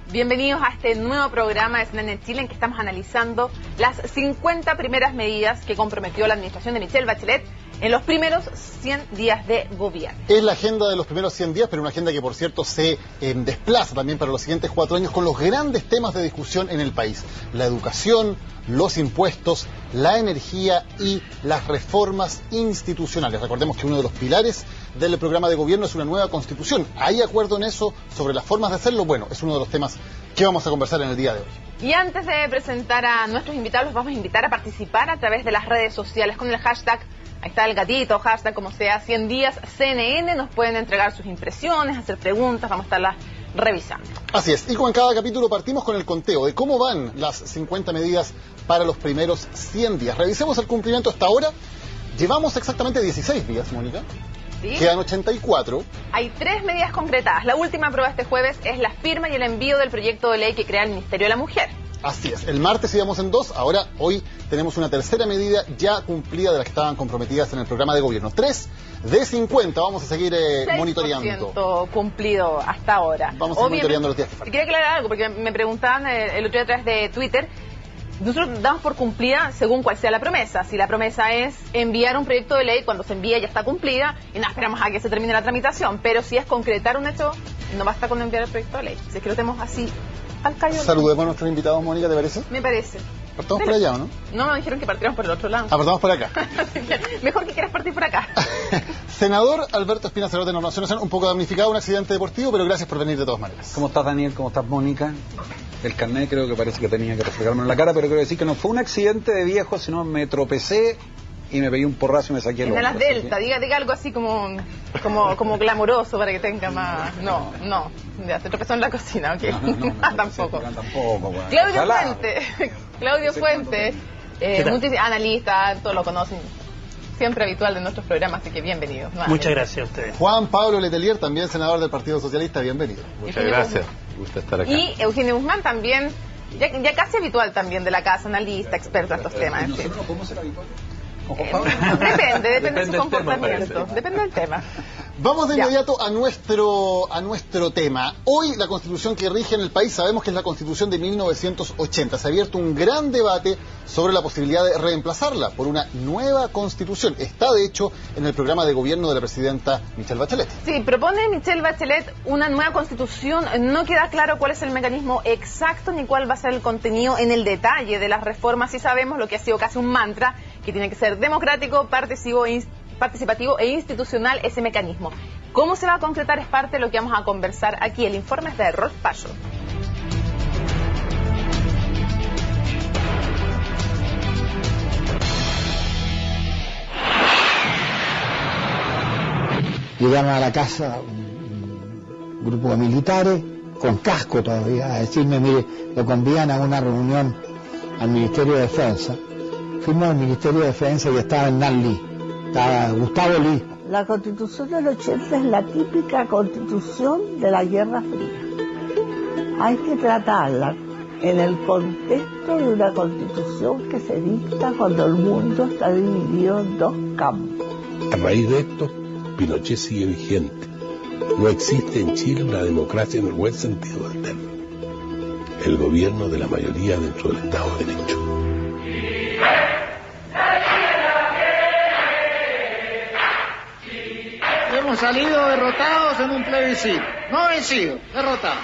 Bienvenidos a este nuevo programa de CNN Chile en que estamos analizando las 50 primeras medidas que comprometió la administración de Michelle Bachelet en los primeros 100 días de gobierno. Es la agenda de los primeros 100 días, pero una agenda que, por cierto, se desplaza también para los siguientes 4 años con los grandes temas de discusión en el país. La educación, los impuestos, la energía y las reformas institucionales. Recordemos que uno de los pilares del programa de gobierno es una nueva constitución. ¿Hay acuerdo en eso sobre las formas de hacerlo? Bueno, es uno de los temas que vamos a conversar en el día de hoy. Y antes de presentar a nuestros invitados, los vamos a invitar a participar a través de las redes sociales con el hashtag. Ahí está el gatito, hashtag como sea, 100 días CNN. Nos pueden entregar sus impresiones, hacer preguntas, vamos a estarlas revisando. Así es, y como en cada capítulo partimos con el conteo de cómo van las 50 medidas para los primeros 100 días. Revisemos el cumplimiento hasta ahora. Llevamos exactamente 16 días, Mónica. ¿Sí? Quedan 84. Hay 3 medidas concretadas. La última aprobada este jueves es la firma y el envío del proyecto de ley que crea el Ministerio de la Mujer. Así es, el martes íbamos en 2, ahora hoy tenemos una tercera medida ya cumplida de las que estaban comprometidas en el programa de gobierno. 3 de 50, vamos a seguir monitoreando. 6% cumplido hasta ahora. Vamos a ir monitoreando los días que faltan. Quería aclarar algo, porque me preguntaban el otro día a través de Twitter. Nosotros damos por cumplida según cuál sea la promesa. Si la promesa es enviar un proyecto de ley, cuando se envía ya está cumplida y no esperamos a que se termine la tramitación. Pero si es concretar un hecho, no basta con enviar el proyecto de ley. Si es que lo tenemos así al callo. Saludemos a nuestros invitados, Mónica, ¿te parece? Me parece. ¿Partamos por allá o no? No, me dijeron que partiéramos por el otro lado. Partamos por acá. Mejor que quieras partir por acá. Senador Alberto Espina Celote, de Renovación Nacional, un poco damnificado, un accidente deportivo, pero gracias por venir de todas maneras. ¿Cómo estás, Daniel? ¿Cómo estás, Mónica? El carnet creo que parece que tenía que reflejarme en la cara, pero quiero decir que no fue un accidente de viejo, sino me tropecé y me pegué un porrazo y me saqué el hombro. En las Delta, diga algo así como glamoroso para que tenga más... No, ya se tropezó en la cocina, ok. No, tampoco. Tampoco, bueno. Claudio Fuente, analista, todos lo conocen, siempre habitual de nuestros programas, así que bienvenido. Muchas gracias a ustedes. Juan Pablo Letelier, también senador del Partido Socialista, bienvenido. Muchas gracias, gusto estar acá. Y Eugenio Guzmán también, ya casi habitual también de la casa, analista, experto en estos temas. ¿Nosotros podemos ser habituales? Depende de su comportamiento, depende del tema. Vamos de inmediato a nuestro tema. Hoy la constitución que rige en el país sabemos que es la constitución de 1980. Se ha abierto un gran debate sobre la posibilidad de reemplazarla por una nueva constitución. Está de hecho en el programa de gobierno de la presidenta Michelle Bachelet. Sí, propone Michelle Bachelet una nueva constitución. No queda claro cuál es el mecanismo exacto ni cuál va a ser el contenido en el detalle de las reformas. Sí sabemos lo que ha sido casi un mantra, que tiene que ser democrático, participativo e institucional ese mecanismo. ¿Cómo se va a concretar? Es parte de lo que vamos a conversar aquí. El informe es de Rolf Payo. Llegaron a la casa un grupo de militares, con casco todavía, a decirme, mire, lo convían a una reunión al Ministerio de Defensa. Fuimos al Ministerio de Defensa y estaba Hernán Lee, estaba Gustavo Lee. La Constitución del 80 es la típica Constitución de la Guerra Fría. Hay que tratarla en el contexto de una Constitución que se dicta cuando el mundo está dividido en 2 campos. A raíz de esto, Pinochet sigue vigente. No existe en Chile una democracia en el buen sentido del término. El gobierno de la mayoría dentro del Estado de Derecho. Hemos salido derrotados en un plebiscito. No vencidos, derrotados.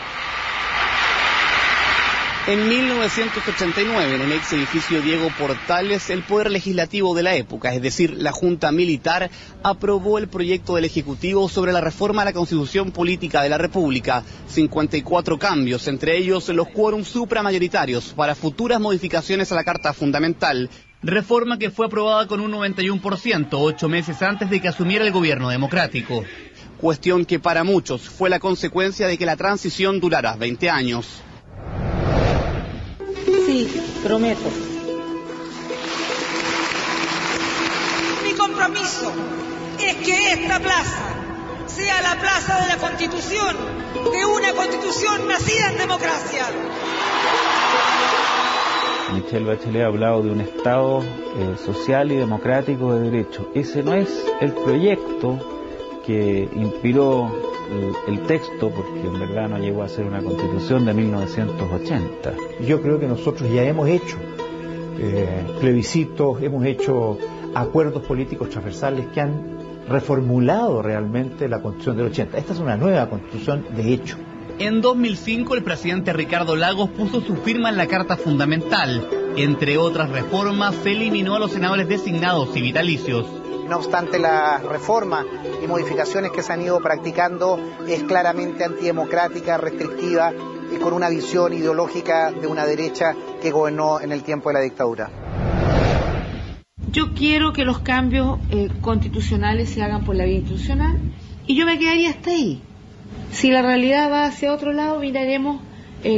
En 1989, en el ex edificio Diego Portales, el Poder Legislativo de la época, es decir, la Junta Militar, aprobó el proyecto del Ejecutivo sobre la reforma a la Constitución Política de la República. 54 cambios, entre ellos los quórums supramayoritarios para futuras modificaciones a la Carta Fundamental. Reforma que fue aprobada con un 91%, 8 meses antes de que asumiera el gobierno democrático. Cuestión que para muchos fue la consecuencia de que la transición durara 20 años. Sí, prometo. Mi compromiso es que esta plaza sea la plaza de la Constitución, de una Constitución nacida en democracia. Michelle Bachelet ha hablado de un Estado social y democrático de derecho. Ese no es el proyecto que inspiró el texto, porque en verdad no llegó a ser una constitución de 1980. Yo creo que nosotros ya hemos hecho plebiscitos, hemos hecho acuerdos políticos transversales que han reformulado realmente la Constitución del 80. Esta es una nueva Constitución de hecho. En 2005 el presidente Ricardo Lagos puso su firma en la Carta Fundamental. Entre otras reformas, se eliminó a los senadores designados y vitalicios. No obstante, la reforma y modificaciones que se han ido practicando es claramente antidemocrática, restrictiva y con una visión ideológica de una derecha que gobernó en el tiempo de la dictadura. Yo quiero que los cambios constitucionales se hagan por la vía institucional y yo me quedaría hasta ahí. Si la realidad va hacia otro lado, miraremos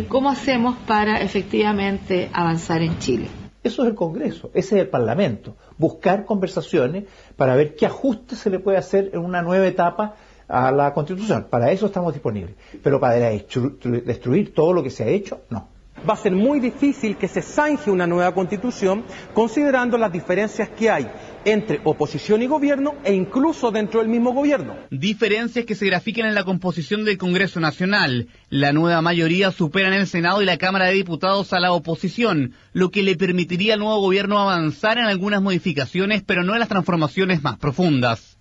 cómo hacemos para efectivamente avanzar en Chile. Eso es el Congreso, ese es el Parlamento. Buscar conversaciones para ver qué ajustes se le puede hacer en una nueva etapa a la Constitución. Para eso estamos disponibles. Pero para destruir todo lo que se ha hecho, no. Va a ser muy difícil que se zanje una nueva Constitución considerando las diferencias que hay entre oposición y gobierno e incluso dentro del mismo gobierno. Diferencias que se grafican en la composición del Congreso Nacional. La nueva mayoría supera en el Senado y la Cámara de Diputados a la oposición, lo que le permitiría al nuevo gobierno avanzar en algunas modificaciones, pero no en las transformaciones más profundas.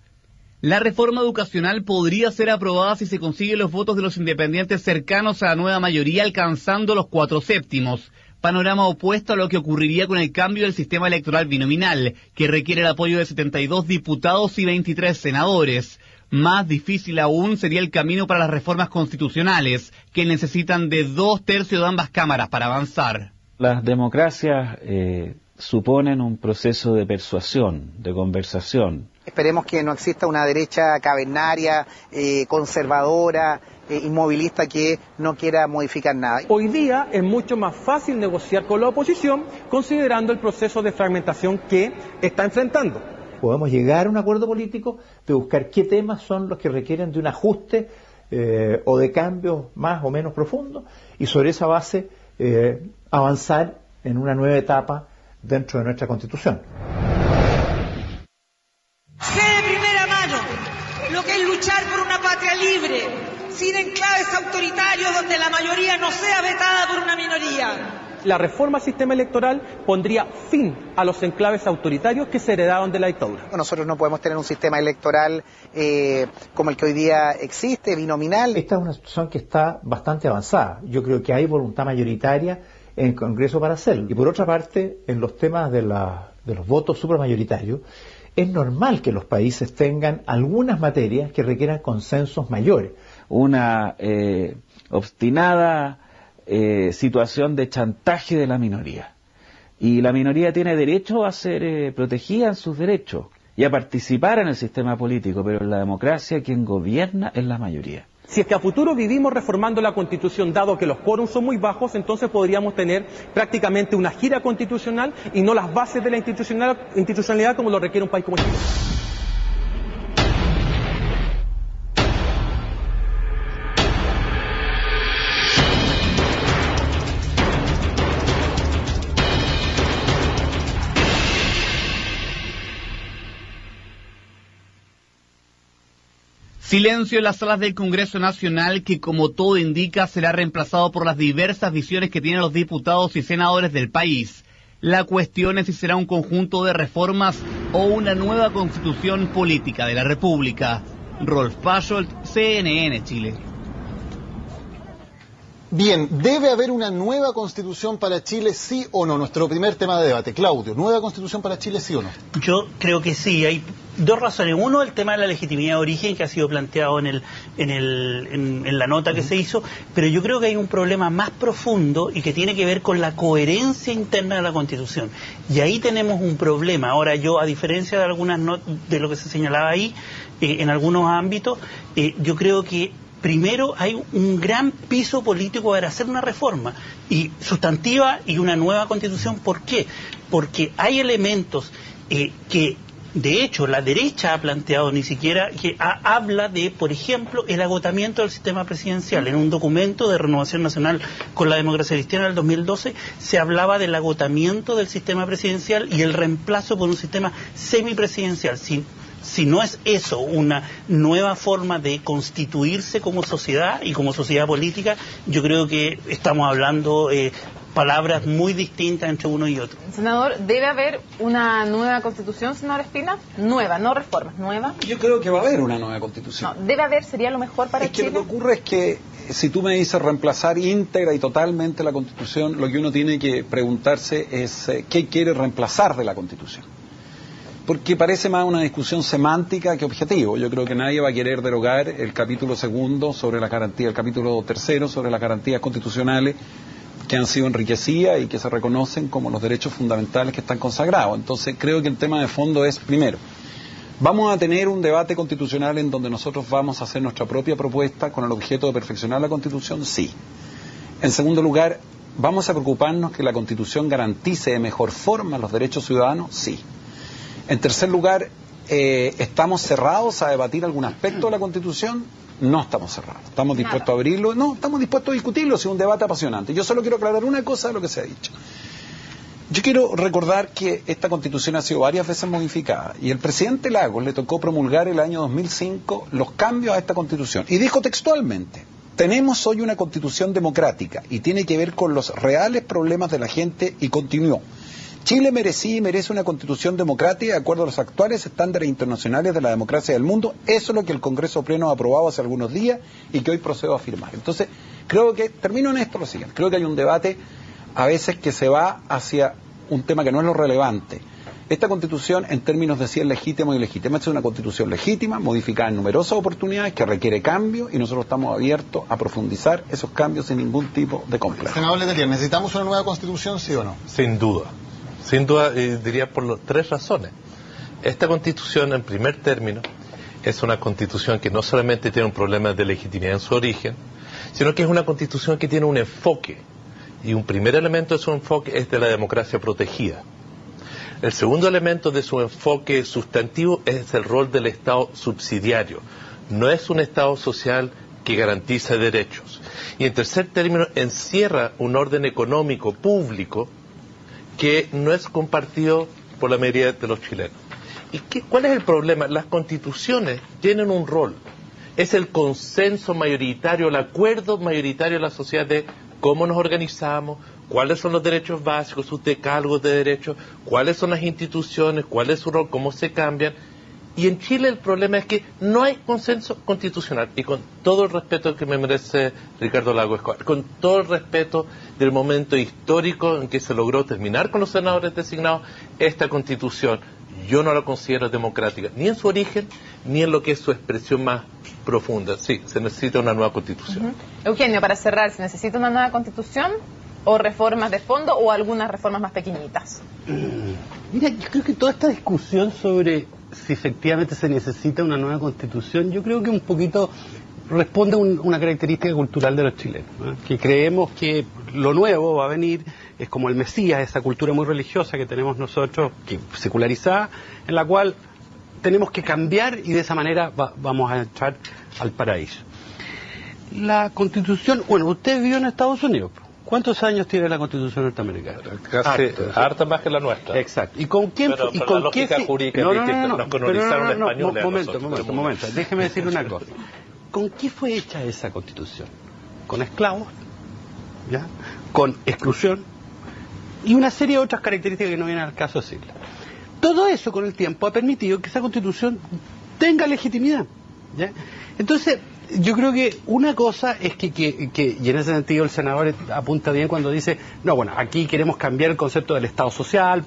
La reforma educacional podría ser aprobada si se consiguen los votos de los independientes cercanos a la nueva mayoría, alcanzando los 4/7. Panorama opuesto a lo que ocurriría con el cambio del sistema electoral binominal, que requiere el apoyo de 72 diputados y 23 senadores. Más difícil aún sería el camino para las reformas constitucionales, que necesitan de 2/3 de ambas cámaras para avanzar. Las democracias suponen un proceso de persuasión, de conversación. Esperemos que no exista una derecha cavernaria, conservadora, inmovilista que no quiera modificar nada. Hoy día es mucho más fácil negociar con la oposición considerando el proceso de fragmentación que está enfrentando. Podemos llegar a un acuerdo político de buscar qué temas son los que requieren de un ajuste o de cambios más o menos profundos y sobre esa base avanzar en una nueva etapa dentro de nuestra Constitución. Sé de primera mano lo que es luchar por una patria libre, sin enclaves autoritarios donde la mayoría no sea vetada por una minoría. La reforma al sistema electoral pondría fin a los enclaves autoritarios que se heredaron de la dictadura. Nosotros no podemos tener un sistema electoral como el que hoy día existe, binominal. Esta es una situación que está bastante avanzada. Yo creo que hay voluntad mayoritaria en el Congreso para hacerlo. Y por otra parte, en los temas de los votos supramayoritarios, es normal que los países tengan algunas materias que requieran consensos mayores. Una obstinada situación de chantaje de la minoría. Y la minoría tiene derecho a ser protegida en sus derechos y a participar en el sistema político, pero en la democracia quien gobierna es la mayoría. Si es que a futuro vivimos reformando la Constitución, dado que los quórums son muy bajos, entonces podríamos tener prácticamente una gira constitucional y no las bases de la institucionalidad como lo requiere un país como Chile. Silencio en las salas del Congreso Nacional, que como todo indica será reemplazado por las diversas visiones que tienen los diputados y senadores del país. La cuestión es si será un conjunto de reformas o una nueva constitución política de la República. Rolf Pascholt, CNN Chile. Bien, ¿debe haber una nueva constitución para Chile, sí o no? Nuestro primer tema de debate. Claudio, ¿nueva constitución para Chile, sí o no? Yo creo que sí. Hay dos razones. Uno, el tema de la legitimidad de origen que ha sido planteado en la nota que se hizo, pero yo creo que hay un problema más profundo y que tiene que ver con la coherencia interna de la Constitución. Y ahí tenemos un problema. Ahora yo, a diferencia de algunas de lo que se señalaba ahí, en algunos ámbitos, yo creo que primero hay un gran piso político para hacer una reforma y sustantiva y una nueva constitución. ¿Por qué? Porque hay elementos que de hecho la derecha ha planteado, ni siquiera que habla de, por ejemplo, el agotamiento del sistema presidencial. En un documento de Renovación Nacional con la Democracia Cristiana del 2012 se hablaba del agotamiento del sistema presidencial y el reemplazo por un sistema semipresidencial, si no es eso una nueva forma de constituirse como sociedad y como sociedad política, yo creo que estamos hablando palabras muy distintas entre uno y otro. Senador, ¿debe haber una nueva constitución, senador Espina? Nueva, no reformas, nueva. Yo creo que va a haber una nueva constitución. No, debe haber, sería lo mejor para Chile. Lo que ocurre es que si tú me dices reemplazar íntegra y totalmente la constitución, lo que uno tiene que preguntarse es ¿qué quiere reemplazar de la constitución? Porque parece más una discusión semántica que objetivo. Yo creo que nadie va a querer derogar el capítulo segundo sobre la garantía, el capítulo tercero sobre las garantías constitucionales que han sido enriquecidas y que se reconocen como los derechos fundamentales que están consagrados. Entonces creo que el tema de fondo es, primero, ¿vamos a tener un debate constitucional en donde nosotros vamos a hacer nuestra propia propuesta con el objeto de perfeccionar la Constitución? Sí. En segundo lugar, ¿vamos a preocuparnos que la Constitución garantice de mejor forma los derechos ciudadanos? Sí. En tercer lugar, ¿estamos cerrados a debatir algún aspecto de la Constitución? No estamos cerrados. ¿Estamos dispuestos a abrirlo? No, estamos dispuestos a discutirlo, es un debate apasionante. Yo solo quiero aclarar una cosa de lo que se ha dicho. Yo quiero recordar que esta Constitución ha sido varias veces modificada y el presidente Lagos le tocó promulgar el año 2005 los cambios a esta Constitución y dijo textualmente: tenemos hoy una Constitución democrática y tiene que ver con los reales problemas de la gente, y continuó: Chile merecía y merece una Constitución democrática de acuerdo a los actuales estándares internacionales de la democracia del mundo. Eso es lo que el Congreso Pleno ha aprobado hace algunos días y que hoy procedo a firmar. Entonces, creo que, termino en esto lo siguiente, creo que hay un debate a veces que se va hacia un tema que no es lo relevante. Esta Constitución, en términos de si es legítima o ilegítima, es una Constitución legítima, modificada en numerosas oportunidades, que requiere cambio, y nosotros estamos abiertos a profundizar esos cambios sin ningún tipo de complejo. Senador Letelier, ¿necesitamos una nueva Constitución, sí o no? Sin duda. Sin duda, diría por tres razones. Esta Constitución, en primer término, es una Constitución que no solamente tiene un problema de legitimidad en su origen, sino que es una Constitución que tiene un enfoque. Y un primer elemento de su enfoque es de la democracia protegida. El segundo elemento de su enfoque sustantivo es el rol del Estado subsidiario. No es un Estado social que garantiza derechos. Y en tercer término, encierra un orden económico público que no es compartido por la mayoría de los chilenos. ¿Y cuál es el problema? Las constituciones tienen un rol. Es el consenso mayoritario, el acuerdo mayoritario de la sociedad de cómo nos organizamos, cuáles son los derechos básicos, sus decálogos de derechos, cuáles son las instituciones, cuál es su rol, cómo se cambian. Y en Chile el problema es que no hay consenso constitucional. Y con todo el respeto que me merece Ricardo Lagos Escobar, con todo el respeto del momento histórico en que se logró terminar con los senadores designados, esta Constitución yo no la considero democrática, ni en su origen, ni en lo que es su expresión más profunda. Sí, se necesita una nueva Constitución. Eugenio, para cerrar, ¿se necesita una nueva Constitución o reformas de fondo o algunas reformas más pequeñitas? Mira, yo creo que toda esta discusión sobre si efectivamente se necesita una nueva Constitución, yo creo que un poquito responde a una característica cultural de los chilenos, ¿no? Que creemos que lo nuevo va a venir, es como el Mesías, esa cultura muy religiosa que tenemos nosotros, que secularizada, en la cual tenemos que cambiar y de esa manera vamos a entrar al paraíso. La Constitución, bueno, usted vivió en Estados Unidos. ¿Cuántos años tiene la Constitución norteamericana? Casi harta más que la nuestra. Exacto. ¿Y con quién? Pero ¿Y con con la lógica jurídica nos colonizaron españoles. Momento, déjeme decir una cosa. ¿Con qué fue hecha esa Constitución? Con esclavos, ¿ya? Con exclusión y una serie de otras características que no vienen al caso decirla. Todo eso con el tiempo ha permitido que esa Constitución tenga legitimidad, ¿ya? Entonces, yo creo que una cosa es que y en ese sentido el senador apunta bien cuando dice, no, bueno, aquí queremos cambiar el concepto del Estado social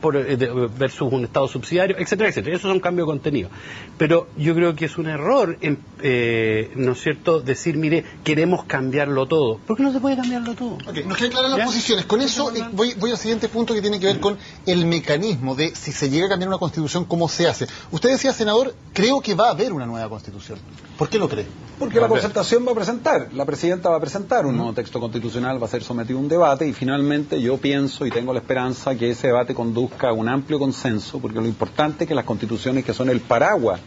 versus un Estado subsidiario, etcétera, etcétera. Eso es un cambio de contenido. Pero yo creo que es un error, ¿no es cierto?, decir, mire, queremos cambiarlo todo. ¿Por qué no se puede cambiarlo todo? Okay, nos quedan claras las posiciones. Con eso voy al siguiente punto, que tiene que ver con el mecanismo de si se llega a cambiar una Constitución, cómo se hace. Usted decía, senador, creo que va a haber una nueva Constitución. ¿Por qué lo cree? Porque la concertación va a presentar, la presidenta va a presentar un nuevo texto constitucional, va a ser sometido a un debate y finalmente yo pienso y tengo la esperanza que ese debate conduzca a un amplio consenso, porque lo importante es que las constituciones, que son el paraguas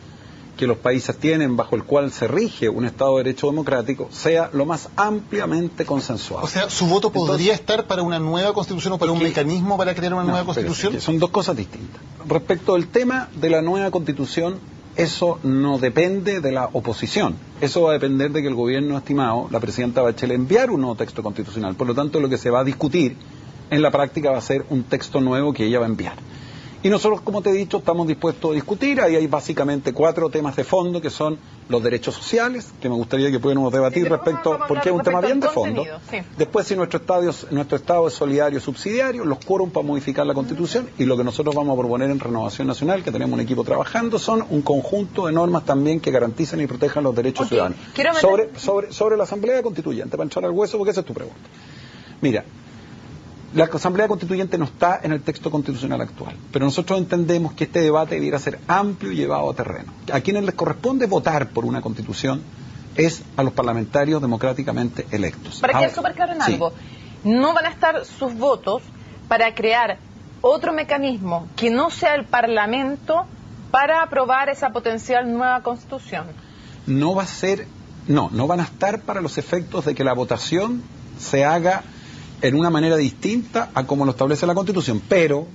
que los países tienen bajo el cual se rige un Estado de Derecho democrático, sea lo más ampliamente consensuado. O sea, ¿su voto podría estar para una nueva Constitución o para un mecanismo para crear una nueva Constitución? Son dos cosas distintas. Respecto al tema de la nueva Constitución, eso no depende de la oposición. Eso va a depender de que el gobierno ha estimado, la presidenta Bachelet, enviar un nuevo texto constitucional. Por lo tanto, lo que se va a discutir en la práctica va a ser un texto nuevo que ella va a enviar. Y nosotros, como te he dicho, estamos dispuestos a discutir. Ahí hay básicamente 4 temas de fondo, que son los derechos sociales, que me gustaría que pudiéramos debatir respecto, porque es un tema bien de fondo. Sí. Después, si nuestro Estado es solidario y subsidiario, los quórum para modificar la Constitución, y lo que nosotros vamos a proponer en Renovación Nacional, que tenemos un equipo trabajando, son un conjunto de normas también que garanticen y protejan los derechos ciudadanos. Sobre la Asamblea Constituyente, para entrar al hueso, porque esa es tu pregunta. Mira, la Asamblea Constituyente no está en el texto constitucional actual, pero nosotros entendemos que este debate debiera ser amplio y llevado a terreno. A quienes les corresponde votar por una Constitución es a los parlamentarios democráticamente electos. Para quedar súper claro en algo, no van a estar sus votos para crear otro mecanismo que no sea el Parlamento para aprobar esa potencial nueva Constitución. No van a estar para los efectos de que la votación se haga en una manera distinta a como lo establece la Constitución, pero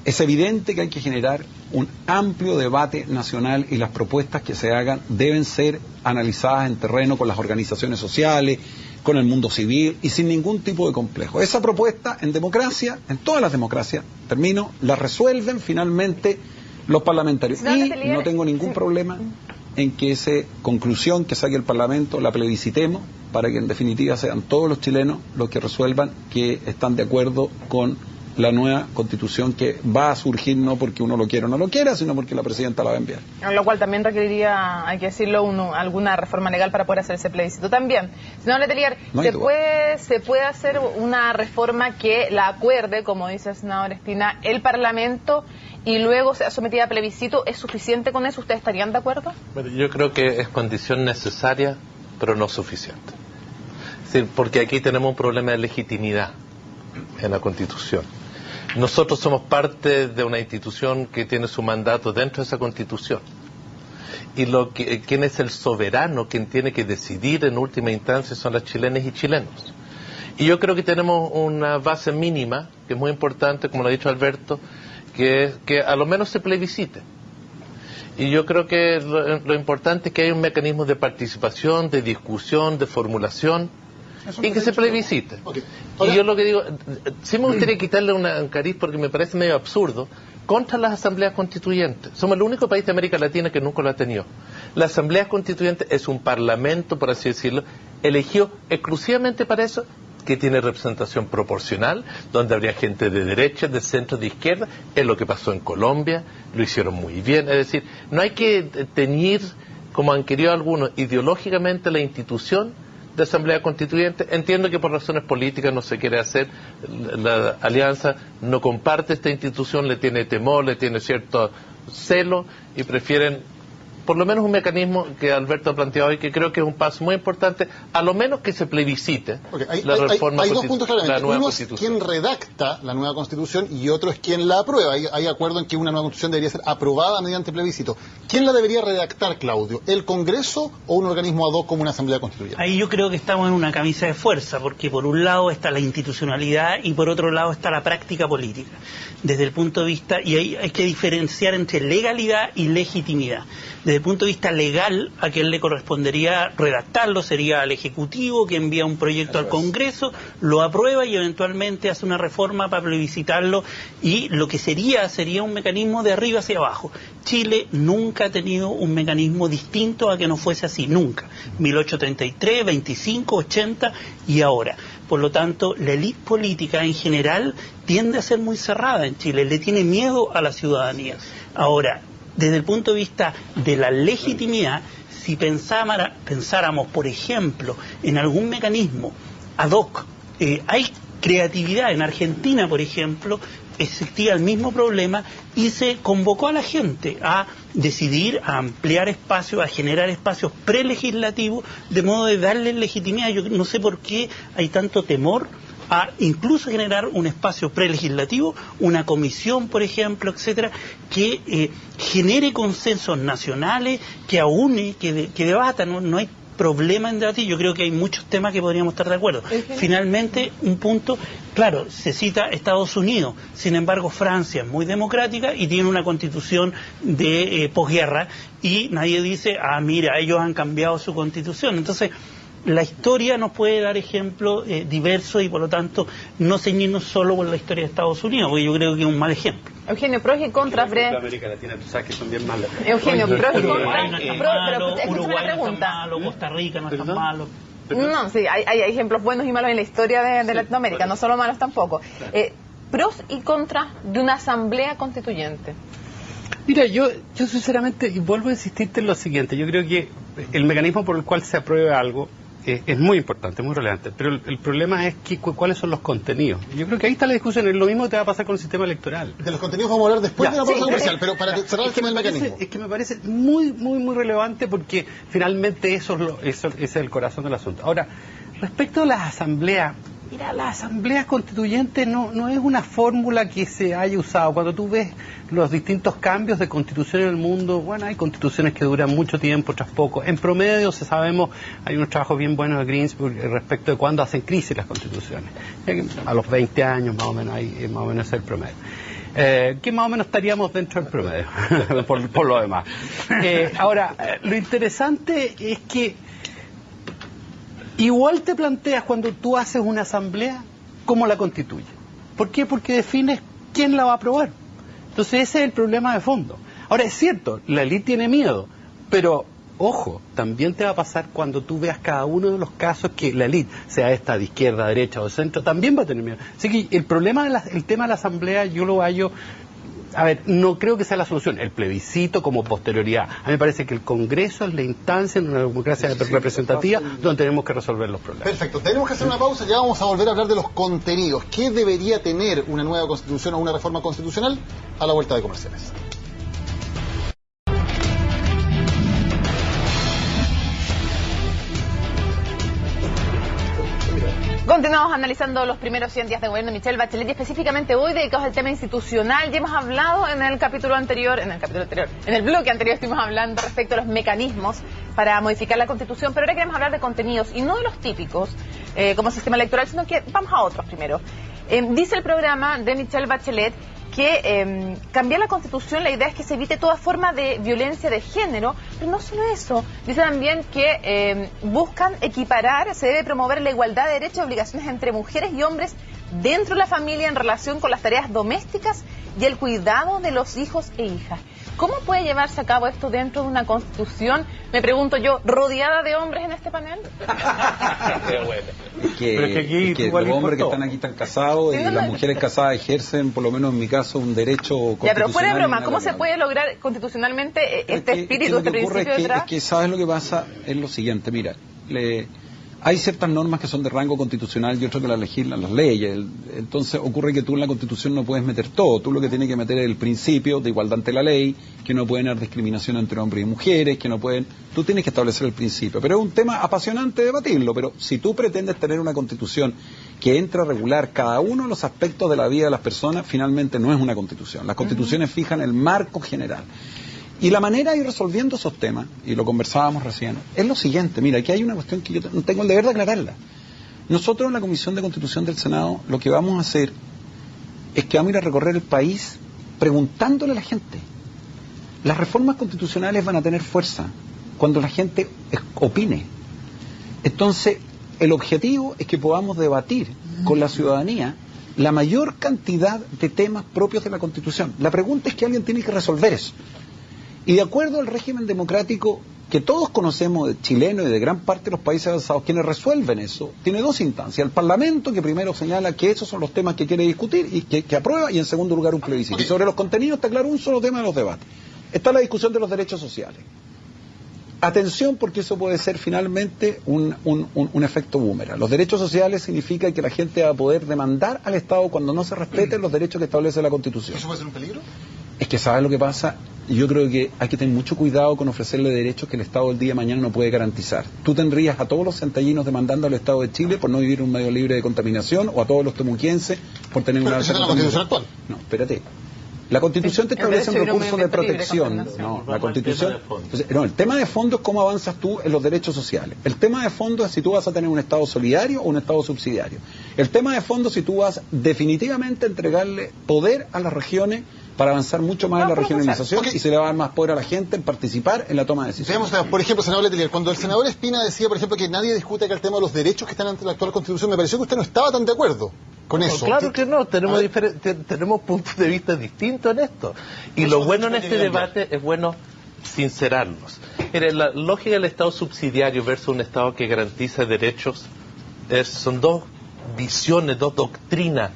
es evidente que hay que generar un amplio debate nacional y las propuestas que se hagan deben ser analizadas en terreno con las organizaciones sociales, con el mundo civil y sin ningún tipo de complejo. Esa propuesta en democracia, en todas las democracias, la resuelven finalmente los parlamentarios. Y no tengo ningún problema en que esa conclusión que saque el Parlamento la plebiscitemos para que en definitiva sean todos los chilenos los que resuelvan que están de acuerdo con la nueva Constitución que va a surgir no porque uno lo quiera o no lo quiera, sino porque la presidenta la va a enviar. Lo cual también requeriría, hay que decirlo, alguna reforma legal para poder hacer ese plebiscito también. Señor Letelier, ¿se puede hacer una reforma que la acuerde, como dice el senador Espina, el Parlamento y luego sea sometida a plebiscito? ¿Es suficiente con eso? ¿Ustedes estarían de acuerdo? Bueno, yo creo que es condición necesaria, pero no suficiente. Es decir, porque aquí tenemos un problema de legitimidad en la Constitución. Nosotros somos parte de una institución que tiene su mandato dentro de esa Constitución. Y quien es el soberano, quien tiene que decidir en última instancia son las chilenas y chilenos. Y yo creo que tenemos una base mínima, que es muy importante, como lo ha dicho Alberto, que a lo menos se plebiscite. Y yo creo que lo importante es que haya un mecanismo de participación, de discusión, de formulación, y que se plebiscite. Y yo lo que digo, sí me gustaría quitarle un cariz porque me parece medio absurdo, contra las asambleas constituyentes. Somos el único país de América Latina que nunca lo ha tenido. La asamblea constituyente es un parlamento, por así decirlo, elegido exclusivamente para eso, que tiene representación proporcional, donde habría gente de derecha, de centro, de izquierda. Es lo que pasó en Colombia, lo hicieron muy bien. Es decir, no hay que teñir, como han querido algunos, ideológicamente la institución de Asamblea Constituyente. Entiendo que por razones políticas no se quiere hacer, la alianza no comparte esta institución, le tiene temor, le tiene cierto celo y prefieren por lo menos un mecanismo que Alberto ha planteado y que creo que es un paso muy importante, a lo menos que se plebiscite la reforma hay dos puntos claramente. la nueva Uno es Constitución. quien redacta la nueva Constitución y otro es quien la aprueba. Hay acuerdo en que una nueva Constitución debería ser aprobada mediante plebiscito. ¿Quién la debería redactar, Claudio? ¿El Congreso o un organismo ad hoc como una Asamblea Constituyente? Ahí yo creo que estamos en una camisa de fuerza, porque por un lado está la institucionalidad y por otro lado está la práctica política. Desde el punto de vista, y ahí hay que diferenciar entre legalidad y legitimidad. Desde el punto de vista legal, a quien le correspondería redactarlo sería al Ejecutivo, que envía un proyecto al Congreso, lo aprueba y eventualmente hace una reforma para plebiscitarlo, y lo que sería un mecanismo de arriba hacia abajo. Chile nunca ha tenido un mecanismo distinto a que no fuese así, nunca. 1833, 25, 80 y ahora. Por lo tanto, la élite política en general tiende a ser muy cerrada en Chile, le tiene miedo a la ciudadanía. Ahora, desde el punto de vista de la legitimidad, si pensáramos, por ejemplo, en algún mecanismo ad hoc, hay creatividad. En Argentina, por ejemplo, existía el mismo problema y se convocó a la gente a decidir, a ampliar espacios, a generar espacios prelegislativos, de modo de darle legitimidad. Yo no sé por qué hay tanto temor a incluso generar un espacio prelegislativo, una comisión, por ejemplo, etcétera, que genere consensos nacionales, que aúne, que debata. No hay problema en debatir. Yo creo que hay muchos temas que podríamos estar de acuerdo. Finalmente, un punto, claro, se cita Estados Unidos, sin embargo Francia es muy democrática y tiene una constitución de posguerra y nadie dice, mira, ellos han cambiado su constitución. Entonces, la historia nos puede dar ejemplos diversos y por lo tanto no ceñirnos solo por la historia de Estados Unidos, porque yo creo que es un mal ejemplo. Eugenio, pros y contras, América Latina, tú sabes que son bien malas. Eugenio, pros y contras. Uruguay no es tan malo, Costa Rica no es tan malo. No, sí, hay ejemplos buenos y malos en la historia de Latinoamérica, no solo malos tampoco. Pros y contras de una asamblea constituyente. Mira, yo sinceramente vuelvo a insistirte en lo siguiente. Yo creo que el mecanismo por el cual se apruebe algo es muy importante, muy relevante, pero el problema es cuáles son los contenidos. Yo creo que ahí está la discusión, es lo mismo que te va a pasar con el sistema electoral. De los contenidos vamos a hablar después de la pausa comercial, pero para cerrar el tema del mecanismo. Es que me parece muy relevante porque finalmente eso es el corazón del asunto. Ahora, respecto a las asambleas, mira, las asambleas constituyentes no es una fórmula que se haya usado. Cuando tú ves los distintos cambios de constitución en el mundo, bueno, hay constituciones que duran mucho tiempo, otras poco. En promedio, sabemos, hay unos trabajos bien buenos de Greensburg respecto de cuándo hacen crisis las constituciones. A los 20 años más o menos, más o menos es el promedio. Que más o menos estaríamos dentro del promedio, por lo demás. Ahora, lo interesante es que igual te planteas cuando tú haces una asamblea cómo la constituye. ¿Por qué? Porque defines quién la va a aprobar. Entonces ese es el problema de fondo. Ahora es cierto, la élite tiene miedo, pero ojo, también te va a pasar cuando tú veas cada uno de los casos que la élite, sea esta de izquierda, derecha o centro, también va a tener miedo. Así que el problema el tema de la asamblea yo lo hallo. A ver, no creo que sea la solución, el plebiscito como posterioridad. A mí me parece que el Congreso es la instancia en una democracia representativa donde tenemos que resolver los problemas. Perfecto, tenemos que hacer una pausa, ya vamos a volver a hablar de los contenidos. ¿Qué debería tener una nueva constitución o una reforma constitucional? A la vuelta de comerciales. Continuamos analizando los primeros 100 días de gobierno de Michelle Bachelet y específicamente hoy dedicados al tema institucional. Ya hemos hablado en el bloque anterior estuvimos hablando respecto a los mecanismos para modificar la Constitución, pero ahora queremos hablar de contenidos y no de los típicos como sistema electoral, sino que vamos a otros primero. Dice el programa de Michelle Bachelet que cambiar la Constitución, la idea es que se evite toda forma de violencia de género, pero no solo eso, dice también que buscan equiparar, se debe promover la igualdad de derechos y obligaciones entre mujeres y hombres dentro de la familia en relación con las tareas domésticas y el cuidado de los hijos e hijas. ¿Cómo puede llevarse a cabo esto dentro de una Constitución? Me pregunto yo, ¿rodeada de hombres en este panel? que los hombres que están aquí están casados y las mujeres casadas ejercen, por lo menos en mi caso, un derecho constitucional. Ya, pero fuera de broma, ¿cómo se puede lograr constitucionalmente este espíritu, este principio detrás? Es que ¿sabes lo que pasa? Es lo siguiente, mira, hay ciertas normas que son de rango constitucional y otras que las legislan las leyes. Entonces ocurre que tú en la Constitución no puedes meter todo. Tú lo que tienes que meter es el principio de igualdad ante la ley, que no pueden haber discriminación entre hombres y mujeres, que no pueden... Tú tienes que establecer el principio. Pero es un tema apasionante debatirlo. Pero si tú pretendes tener una Constitución que entre a regular cada uno de los aspectos de la vida de las personas, finalmente no es una Constitución. Las Constituciones fijan el marco general. Y la manera de ir resolviendo esos temas, y lo conversábamos recién, es lo siguiente. Mira, aquí hay una cuestión que yo tengo el deber de aclararla. Nosotros en la Comisión de Constitución del Senado lo que vamos a hacer es que vamos a ir a recorrer el país preguntándole a la gente. Las reformas constitucionales van a tener fuerza cuando la gente opine. Entonces, el objetivo es que podamos debatir con la ciudadanía la mayor cantidad de temas propios de la Constitución. La pregunta es que alguien tiene que resolver eso. Y de acuerdo al régimen democrático que todos conocemos, chileno y de gran parte de los países avanzados, quienes resuelven eso, tiene dos instancias. El Parlamento, que primero señala que esos son los temas que quiere discutir y que aprueba, y en segundo lugar un plebiscito. Y sobre los contenidos está claro un solo tema de los debates. Está la discusión de los derechos sociales. Atención, porque eso puede ser finalmente un efecto boomerang. Los derechos sociales significa que la gente va a poder demandar al Estado cuando no se respeten los derechos que establece la Constitución. ¿Eso puede ser un peligro? Es que ¿sabes lo que pasa? Yo creo que hay que tener mucho cuidado con ofrecerle derechos que el Estado el día de mañana no puede garantizar. Tú tendrías a todos los centellinos demandando al Estado de Chile por no vivir en un medio libre de contaminación, o a todos los temuquienses por tener una... ¿Pero eso es la Constitución actual? No, espérate. La Constitución te establece un recurso de protección. No, la Constitución. Entonces, no, el tema de fondo es cómo avanzas tú en los derechos sociales. El tema de fondo es si tú vas a tener un Estado solidario o un Estado subsidiario. El tema de fondo es si tú vas definitivamente a entregarle poder a las regiones para avanzar mucho más en la regionalización y se le va a dar más poder a la gente en participar en la toma de decisiones. Veamos, por ejemplo, senador Letelier, cuando el senador Espina decía, por ejemplo, que nadie discute acá el tema de los derechos que están ante la actual Constitución, me pareció que usted no estaba tan de acuerdo con eso. Claro que no, tenemos puntos de vista distintos en esto. Y lo bueno en este debate es bueno sincerarnos. Mire, la lógica del Estado subsidiario versus un Estado que garantiza derechos son dos visiones, dos doctrinas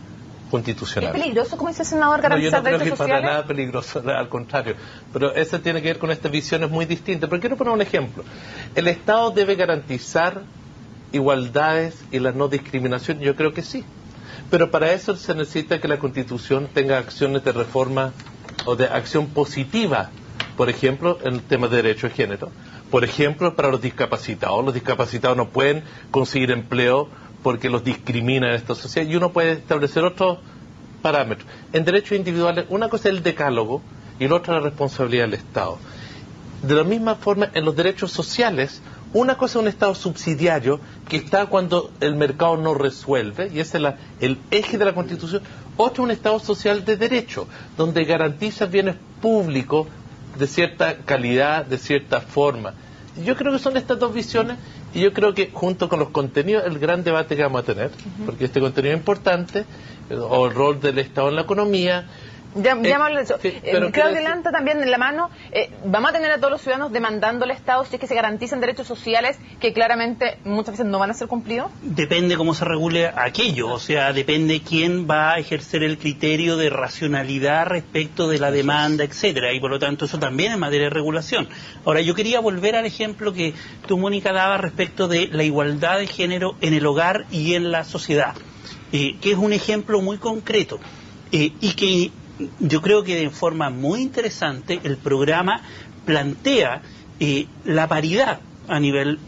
constitucionales. ¿Es peligroso, como dice el senador, garantizar derechos sociales? Yo no creo que para nada peligroso, al contrario. Pero eso tiene que ver con estas visiones muy distintas. Pero quiero poner un ejemplo. El Estado debe garantizar igualdades y la no discriminación. Yo creo que sí. Pero para eso se necesita que la Constitución tenga acciones de reforma o de acción positiva. Por ejemplo, en el tema de derecho de género. Por ejemplo, para los discapacitados. Los discapacitados no pueden conseguir empleo porque los discrimina en esta sociedad, y uno puede establecer otros parámetros. En derechos individuales, una cosa es el decálogo y la otra la responsabilidad del Estado. De la misma forma, en los derechos sociales, una cosa es un Estado subsidiario que está cuando el mercado no resuelve, y ese es el eje de la Constitución. Otro es un Estado social de derecho, donde garantiza bienes públicos de cierta calidad, de cierta forma. Yo creo que son estas dos visiones, y yo creo que junto con los contenidos, el gran debate que vamos a tener, porque este contenido es importante, o el rol del Estado en la economía. Claudio Lanta también en la mano, vamos a tener a todos los ciudadanos demandando al Estado si es que se garanticen derechos sociales que claramente muchas veces no van a ser cumplidos. Depende cómo se regule aquello, o sea, depende quién va a ejercer el criterio de racionalidad respecto de la demanda, etcétera, y por lo tanto eso también es materia de regulación. Ahora, yo quería volver al ejemplo que tú, Mónica, dabas respecto de la igualdad de género en el hogar y en la sociedad, que es un ejemplo muy concreto, y que yo creo que de forma muy interesante el programa plantea la paridad a nivel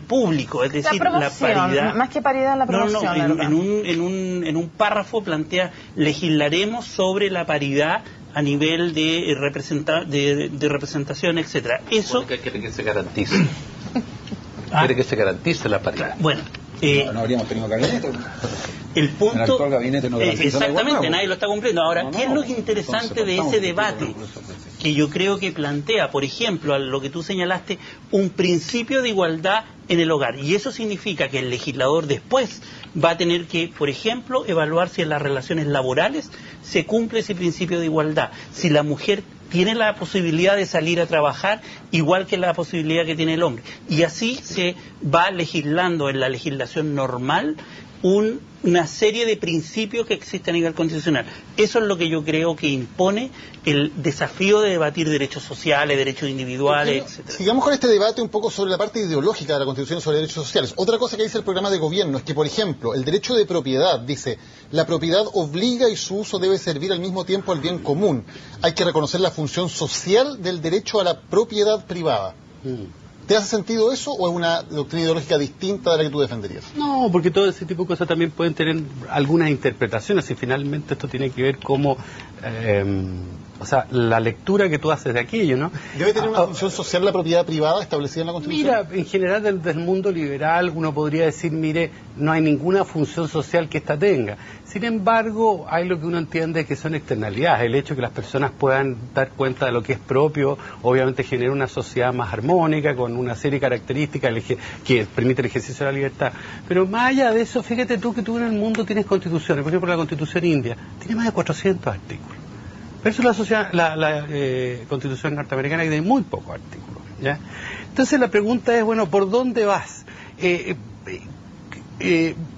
público, es decir, la paridad. Más que paridad, la promoción. En un párrafo plantea: legislaremos sobre la paridad a nivel de representación, etcétera. Eso quiere que se garantice. Quiere que se garantice la paridad. Bueno, no habríamos tenido gabinete. El punto, el actual gabinete no exactamente, nadie lo está cumpliendo. Ahora, ¿qué es lo interesante de ese debate? Que yo creo que plantea, por ejemplo, a lo que tú señalaste, un principio de igualdad en el hogar. Y eso significa que el legislador después va a tener que, por ejemplo, evaluar si en las relaciones laborales se cumple ese principio de igualdad. Si la mujer tiene la posibilidad de salir a trabajar igual que la posibilidad que tiene el hombre. Y así se va legislando en la legislación normal una serie de principios que existen a nivel constitucional. Eso es lo que yo creo que impone el desafío de debatir derechos sociales, derechos individuales, etcétera. Sigamos con este debate un poco sobre la parte ideológica de la Constitución sobre derechos sociales. Otra cosa que dice el programa de gobierno es que, por ejemplo, el derecho de propiedad dice: la propiedad obliga y su uso debe servir al mismo tiempo al bien común. Hay que reconocer la función social del derecho a la propiedad privada. ¿Te hace sentido eso o es una doctrina ideológica distinta de la que tú defenderías? No, porque todo ese tipo de cosas también pueden tener algunas interpretaciones, y finalmente esto tiene que ver cómo, o sea, la lectura que tú haces de aquello, ¿no? ¿Debe tener una función social la propiedad privada establecida en la Constitución? Mira, en general desde el mundo liberal uno podría decir, mire, no hay ninguna función social que ésta tenga. Sin embargo, hay lo que uno entiende que son externalidades. El hecho de que las personas puedan dar cuenta de lo que es propio, obviamente genera una sociedad más armónica, con una serie de características que permite el ejercicio de la libertad. Pero más allá de eso, fíjate tú que tú en el mundo tienes constituciones. Por ejemplo, la Constitución india tiene más de 400 artículos. Versus la Constitución norteamericana, que tiene muy pocos artículos, ¿ya? Entonces la pregunta es, bueno, ¿por dónde vas?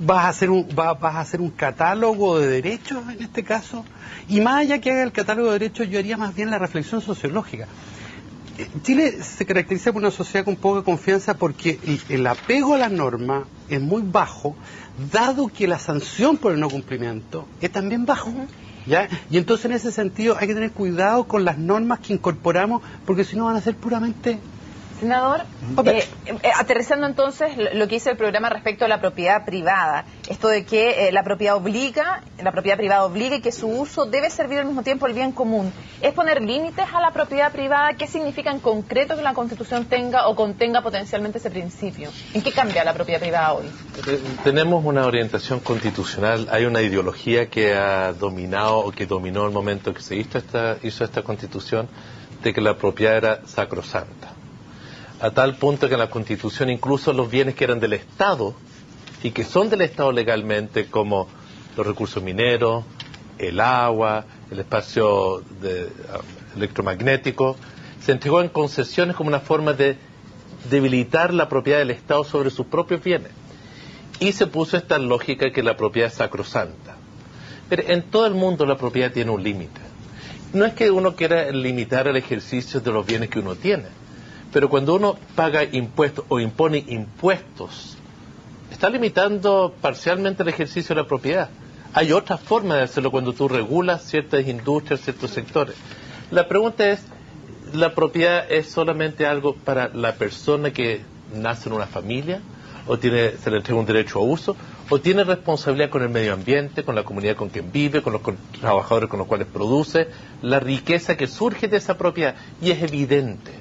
¿Vas a hacer un catálogo de derechos en este caso? Y más allá que haga el catálogo de derechos, yo haría más bien la reflexión sociológica. Chile se caracteriza por una sociedad con poca confianza porque el apego a la norma es muy bajo, dado que la sanción por el no cumplimiento es también bajo. ¿Ya? Y entonces en ese sentido hay que tener cuidado con las normas que incorporamos, porque si no van a ser puramente Senador, aterrizando entonces lo que dice el programa respecto a la propiedad privada, esto de que la propiedad privada obliga y que su uso debe servir al mismo tiempo al bien común, ¿es poner límites a la propiedad privada? ¿Qué significa en concreto que la Constitución tenga o contenga potencialmente ese principio? ¿En qué cambia la propiedad privada hoy? Tenemos una orientación constitucional, hay una ideología que ha dominado o que dominó el momento que se hizo esta Constitución, de que la propiedad era sacrosanta. A tal punto que en la Constitución incluso los bienes que eran del Estado y que son del Estado legalmente, como los recursos mineros, el agua, el espacio electromagnético, se entregó en concesiones como una forma de debilitar la propiedad del Estado sobre sus propios bienes. Y se puso esta lógica que la propiedad es sacrosanta. Pero en todo el mundo la propiedad tiene un límite. No es que uno quiera limitar el ejercicio de los bienes que uno tiene, pero cuando uno paga impuestos o impone impuestos, está limitando parcialmente el ejercicio de la propiedad. Hay otra forma de hacerlo cuando tú regulas ciertas industrias, ciertos sectores. La pregunta es, ¿la propiedad es solamente algo para la persona que nace en una familia? ¿O se le entrega un derecho a uso? ¿O tiene responsabilidad con el medio ambiente, con la comunidad con quien vive, con los trabajadores con los cuales produce, la riqueza que surge de esa propiedad? Y es evidente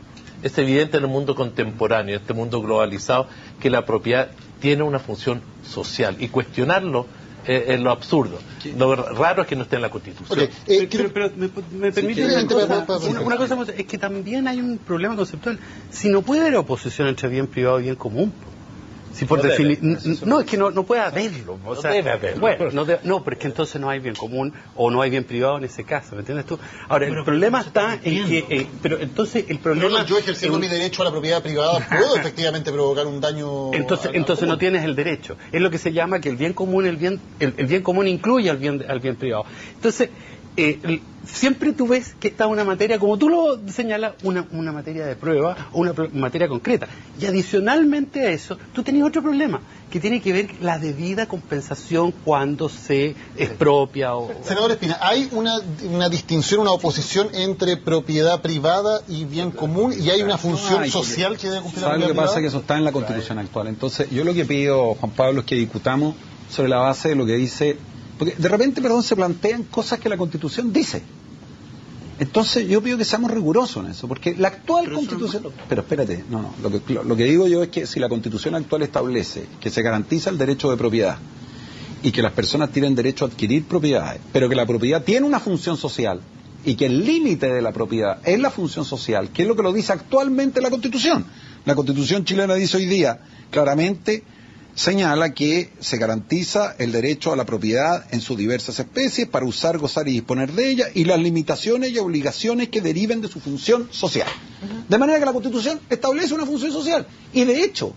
en el mundo contemporáneo, en este mundo globalizado, que la propiedad tiene una función social, y cuestionarlo es lo absurdo. Lo raro es que no esté en la Constitución. Pero me permite una cosa, es que también hay un problema conceptual. Si no puede haber oposición entre bien privado y bien común, si por no, es que no puede haberlo. O sea, debe haberlo. Bueno, pero es que entonces no hay bien común o no hay bien privado en ese caso, ¿me entiendes tú? Ahora, el problema está en que... pero entonces el problema... Pero yo ejerciendo mi derecho a la propiedad privada puedo efectivamente provocar un daño... Entonces no tienes el derecho. Es lo que se llama que el bien común, el bien común incluye al bien privado. Entonces... siempre tú ves que está una materia, como tú lo señalas, una materia de prueba o una materia concreta. Y adicionalmente a eso, tú tenías otro problema, que tiene que ver la debida compensación cuando se expropia o... Senador Espina, ¿hay una distinción, una oposición entre propiedad privada y bien común? ¿Y hay una función social que debe cumplir la propiedad privada? ¿Sabes lo que pasa? Que eso está en la Constitución actual. Entonces, yo lo que pido, Juan Pablo, es que discutamos sobre la base de lo que dice... Porque de repente, se plantean cosas que la Constitución dice. Entonces yo pido que seamos rigurosos en eso, porque la actual Constitución... Pero espérate, lo que digo yo es que si la Constitución actual establece que se garantiza el derecho de propiedad y que las personas tienen derecho a adquirir propiedades, pero que la propiedad tiene una función social y que el límite de la propiedad es la función social, que es lo que lo dice actualmente la Constitución. La Constitución chilena dice hoy día claramente... señala que se garantiza el derecho a la propiedad en sus diversas especies para usar, gozar y disponer de ella, y las limitaciones y obligaciones que deriven de su función social. De manera que la Constitución establece una función social. Y de hecho,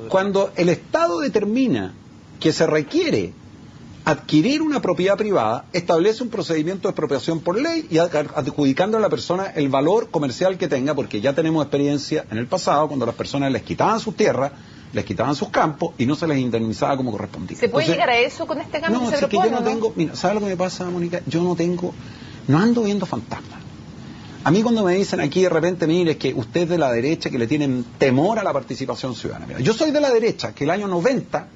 cuando el Estado determina que se requiere adquirir una propiedad privada, establece un procedimiento de expropiación por ley y adjudicando a la persona el valor comercial que tenga, porque ya tenemos experiencia en el pasado cuando las personas les quitaban sus tierras, les quitaban sus campos y no se les indemnizaba como correspondía. ¿Se puede llegar a eso con este cambio? No, es que yo no tengo... Mira, ¿sabes lo que me pasa, Mónica? No ando viendo fantasmas. A mí cuando me dicen aquí de repente, mire, es que usted es de la derecha, que le tienen temor a la participación ciudadana. Mira, yo soy de la derecha, que el año 90,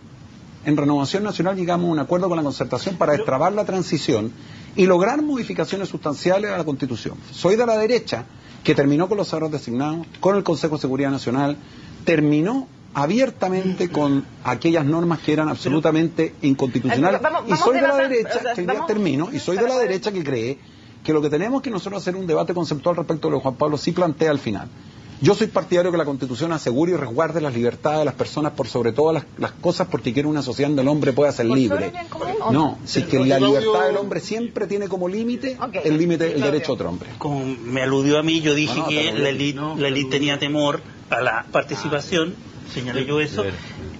en Renovación Nacional, llegamos a un acuerdo con la Concertación para destrabar la transición y lograr modificaciones sustanciales a la Constitución. Soy de la derecha, que terminó con los ahorros designados, con el Consejo de Seguridad Nacional, terminó abiertamente con aquellas normas que eran absolutamente inconstitucionales. Y soy de la derecha, que cree que lo que tenemos que nosotros hacer un debate conceptual respecto a lo que Juan Pablo sí plantea al final. Yo soy partidario que la Constitución asegure y resguarde las libertades de las personas por sobre todas las cosas, porque quiere una sociedad donde el hombre pueda ser libre. No, si es que la libertad del hombre siempre tiene como límite el derecho a otro hombre. Como me aludió a mí, yo dije que la élite tenía temor a la participación, señalé yo eso.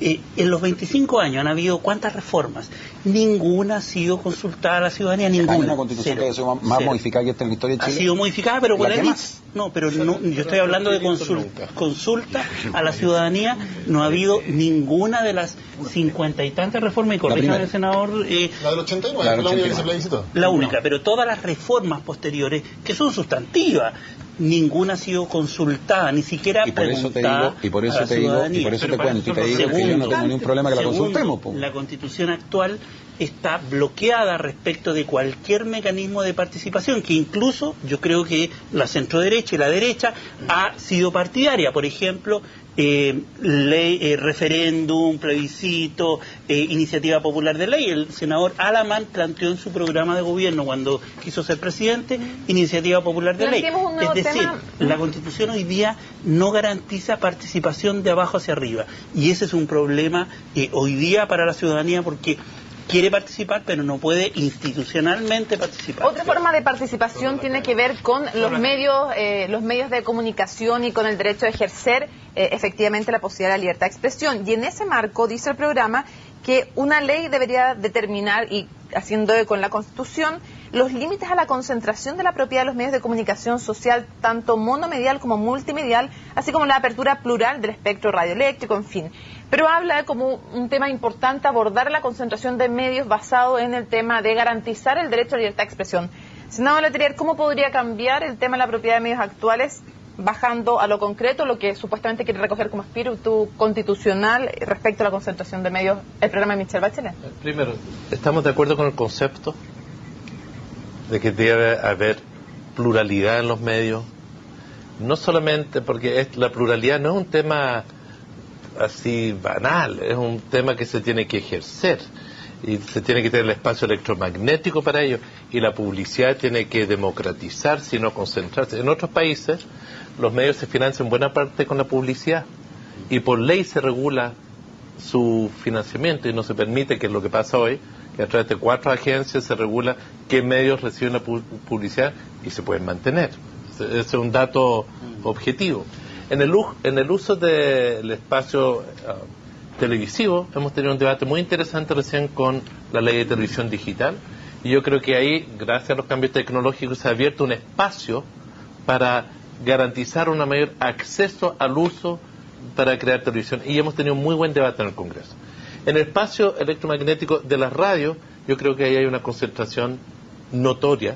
En los 25 años han habido ¿cuántas reformas? Ninguna ha sido consultada a la ciudadanía, ninguna. Hay una Constitución que ha sido más modificada que esta en la historia de Chile. Ha sido modificada, pero por la élite. No, pero no, yo estoy hablando de consulta a la ciudadanía. No ha habido ninguna de las 50 y tantas reformas, y corríjame el senador... la del 89, la única que se plebiscitó. La única, pero todas las reformas posteriores, que son sustantivas, ninguna ha sido consultada, ni siquiera preguntada. Y por eso te digo que yo no tengo ningún problema que la consultemos. La Constitución actual está bloqueada respecto de cualquier mecanismo de participación, que incluso yo creo que la centroderecha y la derecha ha sido partidaria. Por ejemplo, ley, referéndum, plebiscito, iniciativa popular de ley. El senador Alamán planteó en su programa de gobierno cuando quiso ser presidente, iniciativa popular de ley. Es decir, la Constitución hoy día no garantiza participación de abajo hacia arriba, y ese es un problema hoy día para la ciudadanía, porque quiere participar, pero no puede institucionalmente participar. Otra forma de participación tiene que ver con los medios de comunicación y con el derecho a ejercer efectivamente la posibilidad de la libertad de expresión. Y en ese marco dice el programa que una ley debería determinar, y haciendo con la Constitución, los límites a la concentración de la propiedad de los medios de comunicación social, tanto monomedial como multimedial, así como la apertura plural del espectro radioeléctrico, en fin. Pero habla como un tema importante abordar la concentración de medios basado en el tema de garantizar el derecho a la libertad de expresión. Senador Letelier, ¿cómo podría cambiar el tema de la propiedad de medios actuales, bajando a lo concreto lo que supuestamente quiere recoger como espíritu constitucional respecto a la concentración de medios, el programa de Michelle Bachelet? Primero, ¿estamos de acuerdo con el concepto de que debe haber pluralidad en los medios? No solamente porque la pluralidad no es un tema así banal, es un tema que se tiene que ejercer y se tiene que tener el espacio electromagnético para ello, y la publicidad tiene que democratizarse y no concentrarse. En otros países los medios se financian en buena parte con la publicidad, y por ley se regula su financiamiento, y no se permite, que es lo que pasa hoy, que a través de 4 agencias se regula qué medios reciben la publicidad y se pueden mantener. Ese es un dato objetivo. En el uso del espacio televisivo hemos tenido un debate muy interesante recién con la ley de televisión digital, y yo creo que ahí, gracias a los cambios tecnológicos, se ha abierto un espacio para garantizar un mayor acceso al uso para crear televisión, y hemos tenido un muy buen debate en el Congreso. En el espacio electromagnético de las radios, yo creo que ahí hay una concentración notoria,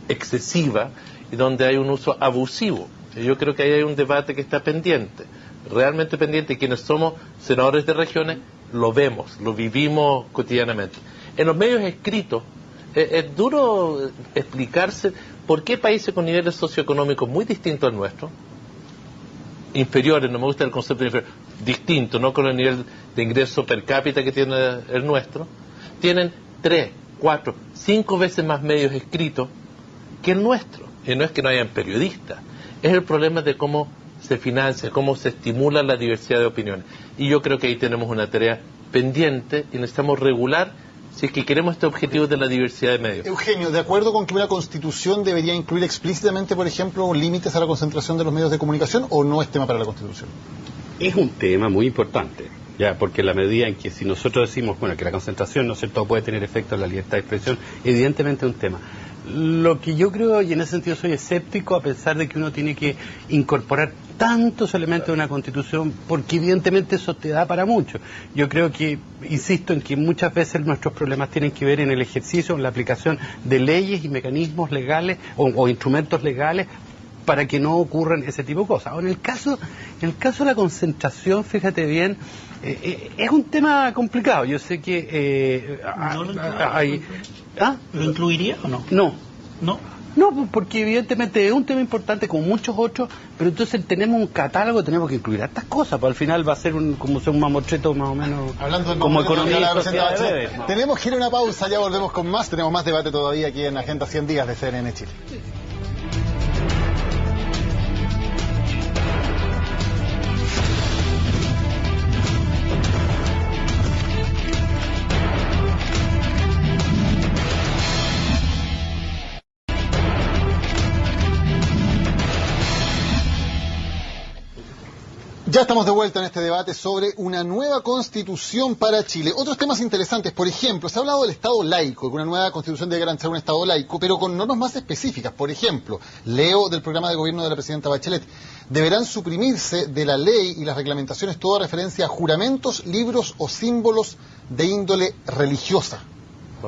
excesiva, y donde hay un uso abusivo. Yo creo que ahí hay un debate que está pendiente, realmente pendiente, y quienes somos senadores de regiones lo vemos, lo vivimos cotidianamente. En los medios escritos es duro explicarse por qué países con niveles socioeconómicos muy distintos al nuestro, inferiores, no me gusta el concepto de inferior, distinto, no con el nivel de ingreso per cápita que tiene el nuestro, tienen 3, 4, 5 veces más medios escritos que el nuestro. Y no es que no hayan periodistas, es el problema de cómo se financia, cómo se estimula la diversidad de opiniones. Y yo creo que ahí tenemos una tarea pendiente y necesitamos regular si es que queremos este objetivo de la diversidad de medios. Eugenio, ¿de acuerdo con que una Constitución debería incluir explícitamente, por ejemplo, límites a la concentración de los medios de comunicación, o no es tema para la Constitución? Es un tema muy importante, ya, porque la medida en que si nosotros decimos, bueno, que la concentración, ¿no es cierto?, puede tener efecto en la libertad de expresión, evidentemente es un tema. Lo que yo creo, y en ese sentido soy escéptico, a pesar de que uno tiene que incorporar tantos elementos de una Constitución, porque evidentemente eso te da para mucho. Yo creo que, insisto en que muchas veces nuestros problemas tienen que ver en el ejercicio, en la aplicación de leyes y mecanismos legales o instrumentos legales para que no ocurran ese tipo de cosas. Ahora, en el caso de la concentración, fíjate bien, es un tema complicado. Yo sé que ¿Lo incluiría o no? No, porque evidentemente es un tema importante como muchos otros, pero entonces tenemos un catálogo, tenemos que incluir estas cosas, pues al final va a ser como un mamotreto más o menos. Hablando de como economía. Tenemos que ir a una pausa, ya volvemos con más, tenemos más debate todavía aquí en Agenda 100 Días de CNN Chile. Ya estamos de vuelta en este debate sobre una nueva constitución para Chile. Otros temas interesantes, por ejemplo, se ha hablado del Estado laico, que una nueva constitución debe garantizar un Estado laico, pero con normas más específicas. Por ejemplo, leo del programa de gobierno de la presidenta Bachelet: deberán suprimirse de la ley y las reglamentaciones toda referencia a juramentos, libros o símbolos de índole religiosa.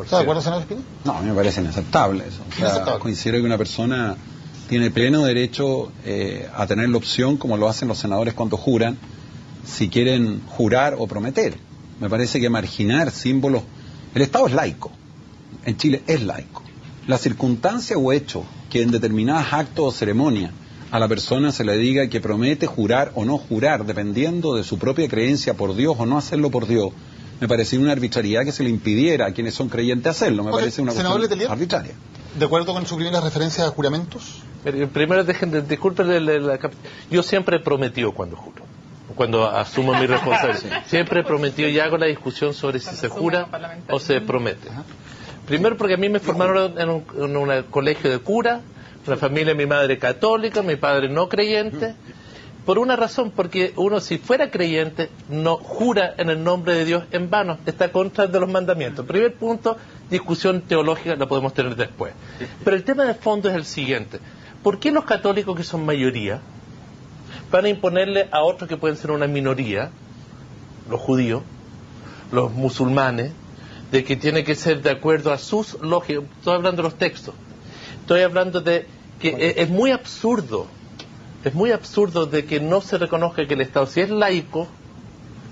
¿Está de acuerdo, senador Espina? No, a mí me parece inaceptable eso. O sea, considero que una persona tiene pleno derecho a tener la opción, como lo hacen los senadores cuando juran, si quieren jurar o prometer. Me parece que marginar símbolos... El Estado es laico, en Chile es laico. La circunstancia o hecho que en determinados actos o ceremonias a la persona se le diga que promete jurar o no jurar, dependiendo de su propia creencia por Dios o no hacerlo por Dios, me parece una arbitrariedad que se le impidiera a quienes son creyentes hacerlo. Me parece una cuestión arbitraria. ¿De acuerdo con su primera referencia a juramentos? Primero, disculpen, yo siempre he prometido cuando juro, cuando asumo mi responsabilidad. Siempre he prometido y hago la discusión sobre si se jura o se promete. Primero porque a mí me formaron en un colegio de cura, una familia, mi madre católica, mi padre no creyente. Por una razón, porque uno si fuera creyente no jura en el nombre de Dios en vano, está contra de los mandamientos. Primer punto, discusión teológica la podemos tener después. Pero el tema de fondo es el siguiente: ¿por qué los católicos, que son mayoría, van a imponerle a otros que pueden ser una minoría, los judíos, los musulmanes, de que tiene que ser de acuerdo a sus lógicas? Estoy hablando de los textos, estoy hablando de que es muy absurdo de que no se reconozca que el Estado, si es laico,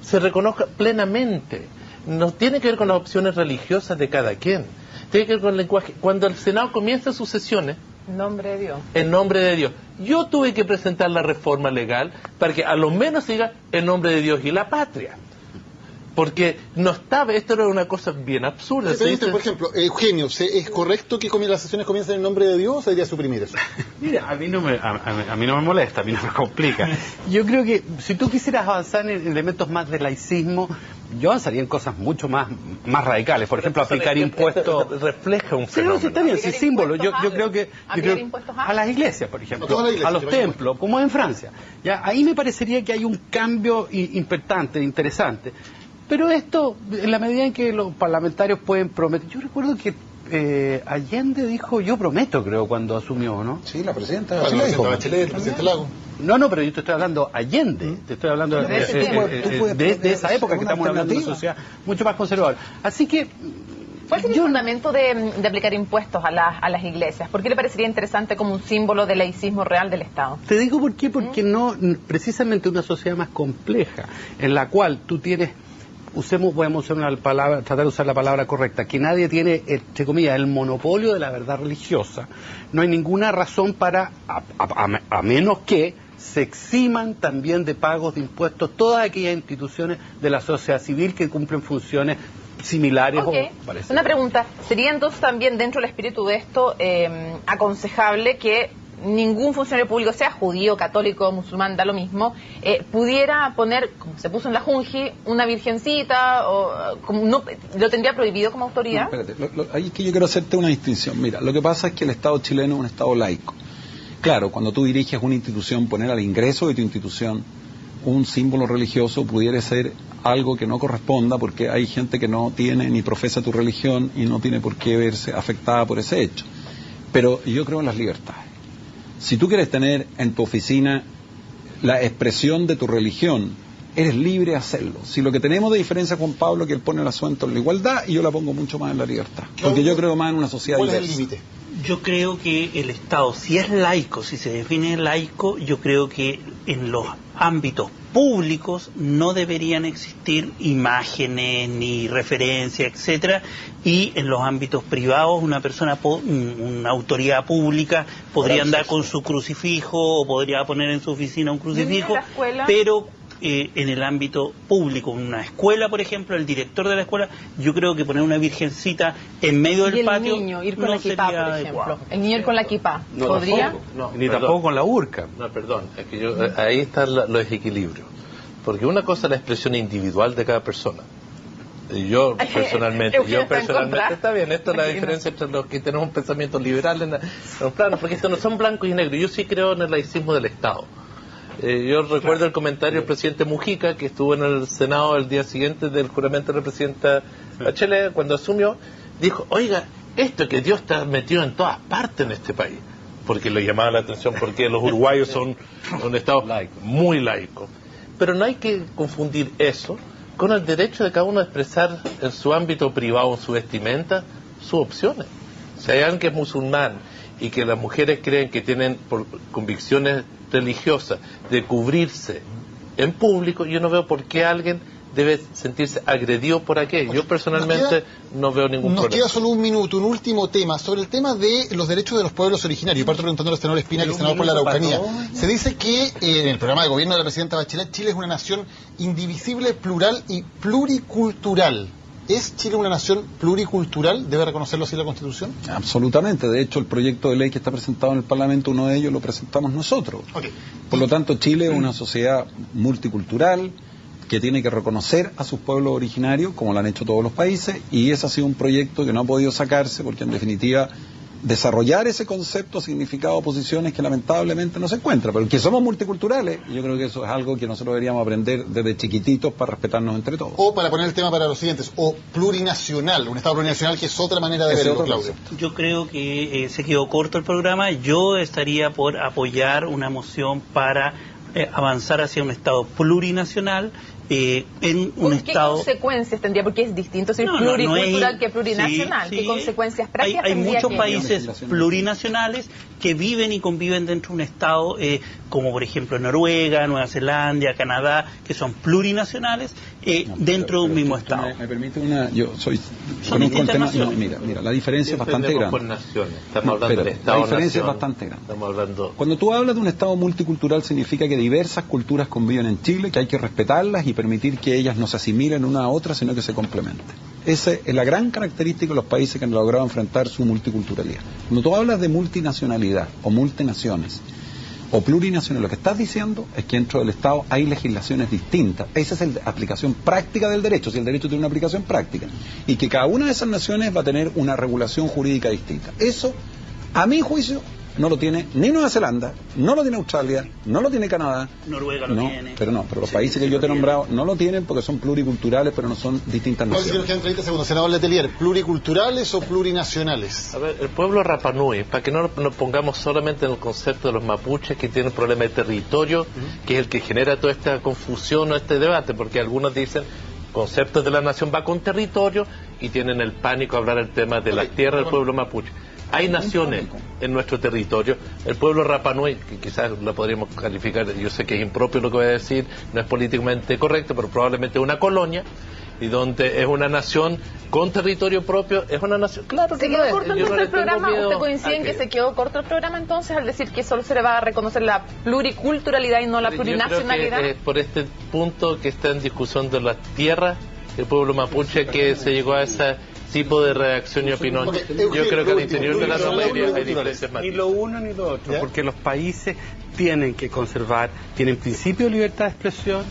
se reconozca plenamente. No tiene que ver con las opciones religiosas de cada quien, tiene que ver con el lenguaje. Cuando el Senado comienza sus sesiones, en nombre de Dios. En nombre de Dios. Yo tuve que presentar la reforma legal para que a lo menos diga en nombre de Dios y la patria. Porque no estaba, esto era una cosa bien absurda. Por ejemplo, Eugenio, ¿es correcto que las sesiones comiencen en nombre de Dios o se debería suprimir eso? Mira, a mí no me molesta, a mí no me complica. Yo creo que si tú quisieras avanzar en elementos más de laicismo, yo avanzaría en cosas mucho más radicales. Por ejemplo, aplicar impuestos... Refleja un fenómeno. Sí, está bien, sí, símbolo. Yo creo que... a las iglesias, por ejemplo, a los templos, como en Francia. Ya, ahí me parecería que hay un cambio importante, interesante. Pero esto, en la medida en que los parlamentarios pueden prometer... Yo recuerdo que Allende dijo, yo prometo, creo, cuando asumió, ¿no? Sí, la presidenta Bachelet, el presidente Lago. No, pero yo te estoy hablando Allende, te estoy hablando de esa época, que estamos hablando de una sociedad mucho más conservadora. Así que... ¿Cuál es el fundamento de aplicar impuestos a las iglesias? ¿Por qué le parecería interesante como un símbolo del laicismo real del Estado? Te digo por qué, porque no, precisamente una sociedad más compleja, en la cual tú tienes... voy a usar una palabra, tratar de usar la palabra correcta, que nadie tiene, entre comillas, el monopolio de la verdad religiosa. No hay ninguna razón para, a menos que se eximan también de pagos de impuestos todas aquellas instituciones de la sociedad civil que cumplen funciones similares. Okay. Una pregunta, ¿sería entonces también dentro del espíritu de esto aconsejable que ningún funcionario público, sea judío, católico, musulmán, da lo mismo, pudiera poner, como se puso en la Junji, una virgencita, o lo tendría prohibido como autoridad? No, espérate, ahí es que yo quiero hacerte una distinción. Mira, lo que pasa es que el Estado chileno es un Estado laico. Claro, cuando tú diriges una institución, poner al ingreso de tu institución un símbolo religioso pudiera ser algo que no corresponda, porque hay gente que no tiene ni profesa tu religión y no tiene por qué verse afectada por ese hecho. Pero yo creo en las libertades. Si tú quieres tener en tu oficina la expresión de tu religión, eres libre de hacerlo. Si lo que tenemos de diferencia con Pablo, que él pone el acento en la igualdad, y yo la pongo mucho más en la libertad. Porque yo creo más en una sociedad diversa. ¿Cuál es el límite? Yo creo que el Estado, si es laico, si se define laico, yo creo que en los ámbitos públicos no deberían existir imágenes ni referencias, etcétera, y en los ámbitos privados una autoridad pública podría andar con su crucifijo o podría poner en su oficina un crucifijo, pero en el ámbito público, en una escuela, por ejemplo, el director de la escuela, yo creo que poner una virgencita en medio del patio el niño ir con la kipá, por ejemplo. El niño ir con la kipá, ¿podría? Ni tampoco con la burka. No, perdón, es que ahí están los desequilibrios. Porque una cosa es la expresión individual de cada persona. Yo personalmente, está bien, esta es la diferencia entre los que tenemos un pensamiento liberal en los planos, porque estos no son blancos y negros. Yo sí creo en el laicismo del Estado. Yo recuerdo el comentario del presidente Mujica, que estuvo en el Senado el día siguiente del juramento de la presidenta Bachelet, cuando asumió, dijo, oiga, esto que Dios está metido en todas partes en este país, porque le llamaba la atención, porque los uruguayos son un Estado muy laico. Pero no hay que confundir eso con el derecho de cada uno a expresar en su ámbito privado, en su vestimenta, sus opciones. Si hay alguien que es musulmán y que las mujeres creen que tienen por convicciones religiosas de cubrirse en público, yo no veo por qué alguien debe sentirse agredido por aquello. Yo personalmente no veo ningún problema. Nos queda solo un minuto, un último tema, sobre el tema de los derechos de los pueblos originarios. Parto preguntándole al senador Espina, que es senador por la Araucanía. Se dice que en el programa de gobierno de la presidenta Bachelet, Chile es una nación indivisible, plural y pluricultural. ¿Es Chile una nación pluricultural? ¿Debe reconocerlo así la Constitución? Absolutamente. De hecho, el proyecto de ley que está presentado en el Parlamento, uno de ellos lo presentamos nosotros. Por lo tanto, Chile es una sociedad multicultural que tiene que reconocer a sus pueblos originarios, como lo han hecho todos los países, y ese ha sido un proyecto que no ha podido sacarse, porque en definitiva desarrollar ese concepto ha significado posiciones que lamentablemente no se encuentran, pero que somos multiculturales, yo creo que eso es algo que nosotros deberíamos aprender desde chiquititos para respetarnos entre todos. O para poner el tema para los siguientes, o plurinacional, un Estado plurinacional, que es otra manera de verlo, Claudio. Yo creo que se quedó corto el programa. Yo estaría por apoyar una moción para avanzar hacia un Estado plurinacional, en un Estado... ¿Qué consecuencias tendría? Porque es distinto ser pluricultural que plurinacional. ¿Qué consecuencias prácticas hay tendría? Muchos países plurinacionales que viven y conviven dentro de un Estado, como por ejemplo Noruega, Nueva Zelanda, Canadá, que son plurinacionales dentro de un mismo Estado. Me permite una... Yo soy... Conozco el tema... No, mira, la diferencia es bastante grande. Estamos hablando del Estado. La diferencia es bastante grande. Estamos hablando... Cuando tú hablas de un Estado multicultural, significa que diversas culturas conviven en Chile, que hay que respetarlas y permitir que ellas no se asimilen una a otra, sino que se complementen. Esa es la gran característica de los países que han logrado enfrentar su multiculturalidad. Cuando tú hablas de multinacionalidad o multinaciones o plurinacional, lo que estás diciendo es que dentro del Estado hay legislaciones distintas. Esa es la aplicación práctica del derecho, si el derecho tiene una aplicación práctica, y que cada una de esas naciones va a tener una regulación jurídica distinta. Eso, a mi juicio, no lo tiene ni Nueva Zelanda, no lo tiene Australia, no lo tiene Canadá. Noruega lo tiene. Pero los países que yo te he nombrado no lo tienen porque son pluriculturales, pero no son distintas naciones. Nos quedan 30 segundos. Senador Letelier, ¿pluriculturales o plurinacionales? A ver, el pueblo Rapa Nui, para que no nos pongamos solamente en el concepto de los mapuches que tienen un problema de territorio, que es el que genera toda esta confusión o este debate, porque algunos dicen conceptos de la nación va con territorio y tienen el pánico a hablar del tema de la tierra del pueblo mapuche. Hay naciones en nuestro territorio. El pueblo Rapa Nui, que quizás la podríamos calificar, yo sé que es impropio lo que voy a decir, no es políticamente correcto, pero probablemente una colonia, y donde es una nación con territorio propio, es una nación... Claro que ¿se quedó corto entonces el programa? ¿Usted coincide en que se quedó corto el programa entonces al decir que solo se le va a reconocer la pluriculturalidad y no la plurinacionalidad? Yo creo que por este punto que está en discusión de las tierras, el pueblo mapuche, que se llegó a ese tipo de reacción y opinión. Yo creo que al interior de la normativa hay diferencias más. Ni lo uno ni lo otro, porque los países tienen que conservar, tienen principio de libertad de expresión,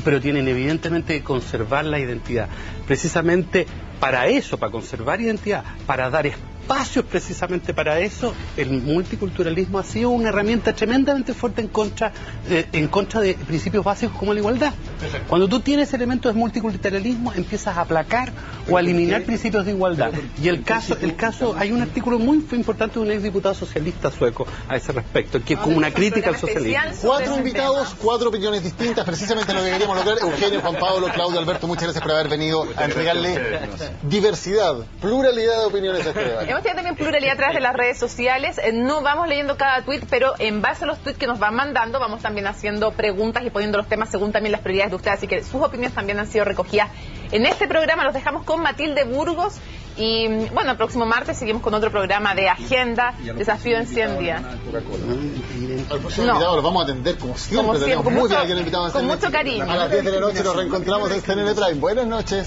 pero tienen evidentemente que conservar la identidad. Precisamente para eso, para conservar identidad, para dar espacios precisamente para eso, el multiculturalismo ha sido una herramienta tremendamente fuerte en contra de principios básicos como la igualdad. Cuando tú tienes elementos de multiculturalismo, empiezas a aplacar o a eliminar principios de igualdad. Y el caso, hay un artículo muy importante de un exdiputado socialista sueco a ese respecto, que es como una crítica al socialismo. 4 invitados, 4 opiniones distintas, precisamente lo que queríamos lograr. Eugenio, Juan Pablo, Claudio, Alberto, muchas gracias por haber venido a entregarle diversidad, pluralidad de opiniones a este debate. Hemos tenido también pluralidad a través de las redes sociales. No vamos leyendo cada tweet, pero en base a los tweets que nos van mandando, vamos también haciendo preguntas y poniendo los temas según también las prioridades de ustedes. Así que sus opiniones también han sido recogidas en este programa. Los dejamos con Matilde Burgos. Y bueno, el próximo martes seguimos con otro programa de Agenda, Desafío en 100 días. Al próximo invitado los vamos a atender como siempre. Con mucho cariño. A las 10 de la noche nos reencontramos en CNN Prime. Buenas noches.